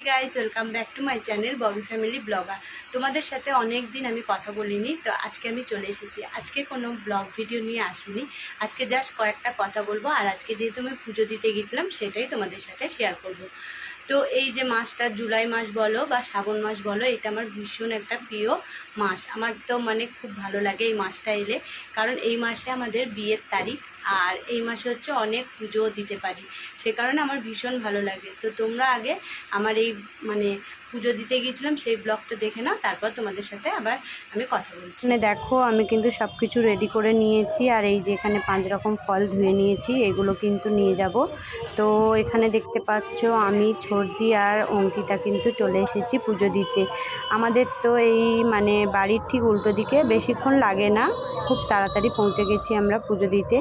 Guys welcome back to my channel Bobby family blogger. তোমাদের সাথে অনেক দিন আমি কথা বলিনি, তো আজকে আমি চলে এসেছি। আজকে কোনো ব্লগ ভিডিও নিয়ে আসিনি, আজকে জাস্ট কয়েকটা কথা বলবো। আর আজকে যেহেতু আমি পুজো দিতে গেছিলাম সেটাই তোমাদের সাথে শেয়ার করব। তো এই যে মাসটা, জুলাই মাস বলো বা শ্রাবণ মাস বলো, এটা আমার ভীষণ একটা প্রিয় মাস। আমার তো মানে খুব ভালো লাগে এই মাসটা এলে, কারণ এই মাসে আমাদের বিয়ের তারিখ। আর এই মাসে হচ্ছে অনেক পুজো দিতে পারি, সে কারণে আমার ভীষণ ভালো লাগে। তো তোমরা আগে আমার এই মানে পুজো দিতে গিয়েছিলাম সেই ব্লগটা দেখে নাও, তারপর তোমাদের সাথে আবার আমি কথা বলছি। এখানে দেখো আমি কিন্তু সব কিছু রেডি করে নিয়েছি। আর এই যে এখানে 5 রকম ফল ধুয়ে নিয়েছি, এগুলো কিন্তু নিয়ে যাব। তো এখানে দেখতে পাচ্ছ আমি ছর্দি আর অঙ্কিতা কিন্তু চলে এসেছি পুজো দিতে। আমাদের তো এই মানে বাড়ির ঠিক উল্টো দিকে, বেশিক্ষণ লাগে না, খুব তাড়াতাড়ি পৌঁছে গেছি আমরা পুজো দিতে।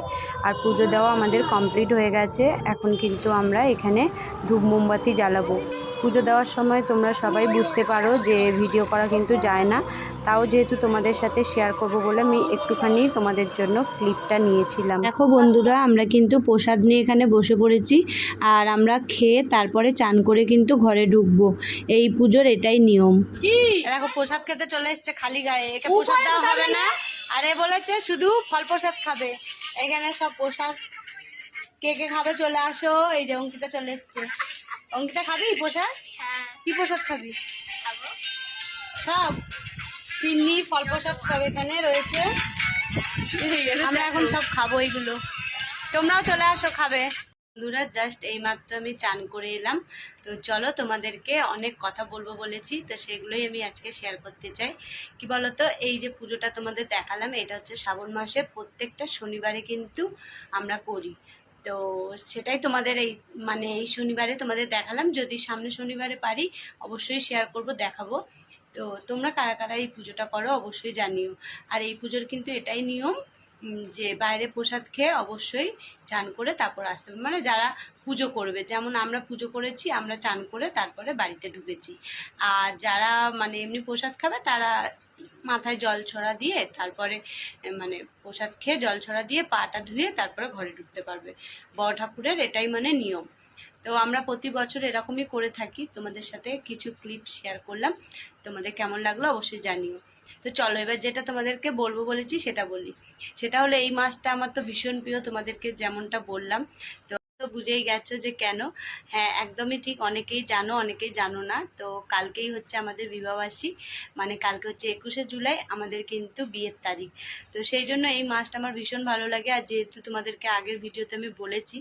আর পুজো দেওয়া আমাদের কমপ্লিট হয়ে গেছে। এখন কিন্তু আমরা এখানে ধূপ মোমবাতি জ্বালাবো। পুজো দেওয়ার সময় তোমরা সবাই বুঝতে পারো যে ভিডিও করা কিন্তু যায় না, তাও যেহেতু তোমাদের সাথে শেয়ার করব বলে আমি একটুখানি তোমাদের জন্য ক্লিপটা নিয়েছিলাম। দেখো বন্ধুরা, আমরা কিন্তু প্রসাদ নিয়ে এখানে বসে পড়েছি। আর আমরা খেয়ে তারপরে চান করে কিন্তু ঘরে ঢুকবো। এই পুজোর এটাই নিয়ম। দেখো প্রসাদ খেতে চলে এসছে খালি গায়ে, একে প্রসাদ দেওয়া হবে না। আর এ বলেছে শুধু ফল প্রসাদ খাবে। এখানে সব প্রসাদ কে কে খাবে চলে আসো। এই যে অঙ্কিতা চলে এসছে। অঙ্কিতা খাবি প্রসাদ? কি প্রসাদ খাবি? সব সিন্নি ফল প্রসাদ সব এখানে রয়েছে। আমরা এখন সব খাবো এগুলো, তোমরাও চলে আসো খাবে। বন্ধুরা, জাস্ট এই মাত্র আমি চান করে এলাম। তো চলো, তোমাদেরকে অনেক কথা বলবো বলেছি, তো সেগুলোই আমি আজকে শেয়ার করতে চাই। কি বলতো, এই যে পুজোটা তোমাদের দেখালাম, এটা হচ্ছে শ্রাবণ মাসে প্রত্যেকটা শনিবারে কিন্তু আমরা করি। তো সেটাই তোমাদের এই মানে এই শনিবারে তোমাদের দেখালাম। যদি সামনে শনিবারে পারি অবশ্যই শেয়ার করব, দেখাবো। তো তোমরা কারা কারা এই পুজোটা করো অবশ্যই জানিও। আর এই পুজোর কিন্তু এটাই নিয়ম যে বাইরে প্রসাদ খেয়ে অবশ্যই চান করে তারপর আসতে হবে। মানে যারা পুজো করবে, যেমন আমরা পুজো করেছি, আমরা চান করে তারপরে বাড়িতে ঢুকেছি। আর যারা মানে এমনি প্রসাদ খাবে তারা মাথায় জল ছড়া দিয়ে তারপরে মানে প্রসাদ খেয়ে জল ছড়া দিয়ে পাটা ধুয়ে তারপরে ঘরে ঢুকতে পারবে। বড় ঠাকুরের এটাই মানে নিয়ম। তো আমরা প্রতি বছর এরকমই করে থাকি। তোমাদের সাথে কিছু ক্লিপ শেয়ার করলাম, তোমাদের কেমন লাগলো অবশ্যই জানিও। তো চলো, এবার যেটা তোমাদেরকে বলবো বলেছি সেটা বলি। সেটা হলো এই মাসটা আমার তো ভীষণ প্রিয়, তোমাদেরকে যেমনটা বললাম। তো বুঝেই গেছো যে কেন। হ্যাঁ, একদমই ঠিক। অনেকেই জানো, অনেকেই জানো না। তো কালকেই হচ্ছে আমাদের বিবাহবার্ষিক, মানে কালকে হচ্ছে 21শে জুলাই আমাদের কিন্তু বিয়ের তারিখ। তো সেই জন্য এই মাসটা আমার ভীষণ ভালো লাগে। আর যেহেতু তোমাদেরকে আগের ভিডিওতে আমি বলেছি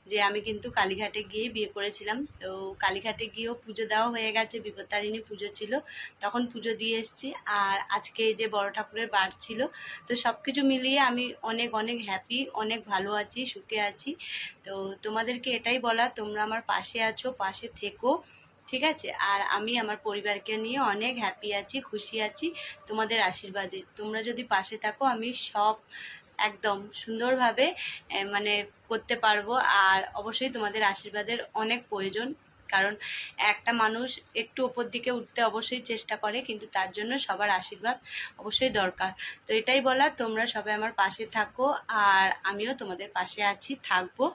যে আমি কিন্তু কালীঘাটে গিয়ে বিয়ে করেছিলাম, তো কালীঘাটে গিয়েও পুজো দেওয়া হয়ে গেছে। বিপত্তারিণী পুজো ছিল, তখন পুজো দিয়ে এসেছি। আর আজকে যে বড় ঠাকুরের বার ছিল। তো সব কিছু মিলিয়ে আমি অনেক অনেক হ্যাপি, অনেক ভালো আছি, সুখে আছি। তো তোমাদেরকে এটাই বলা, তোমরা আমার পাশে আছো, পাশে থেকো, ঠিক আছে? আর আমি আমার পরিবারকে নিয়ে অনেক হ্যাপি আছি, খুশি আছি তোমাদের আশীর্বাদে। তোমরা যদি পাশে থাকো আমি সব একদম সুন্দরভাবে মানে করতে পারবো। আর অবশ্যই তোমাদের আশীর্বাদের অনেক প্রয়োজন, কারণ একটা মানুষ একটু ওপর দিকে উঠতে অবশ্যই চেষ্টা করে, কিন্তু তার জন্য সবার আশীর্বাদ অবশ্যই দরকার। তো এটাই বলা, তোমরা সবাই আমার পাশে থাকো আর আমিও তোমাদের পাশে আছি, থাকবো।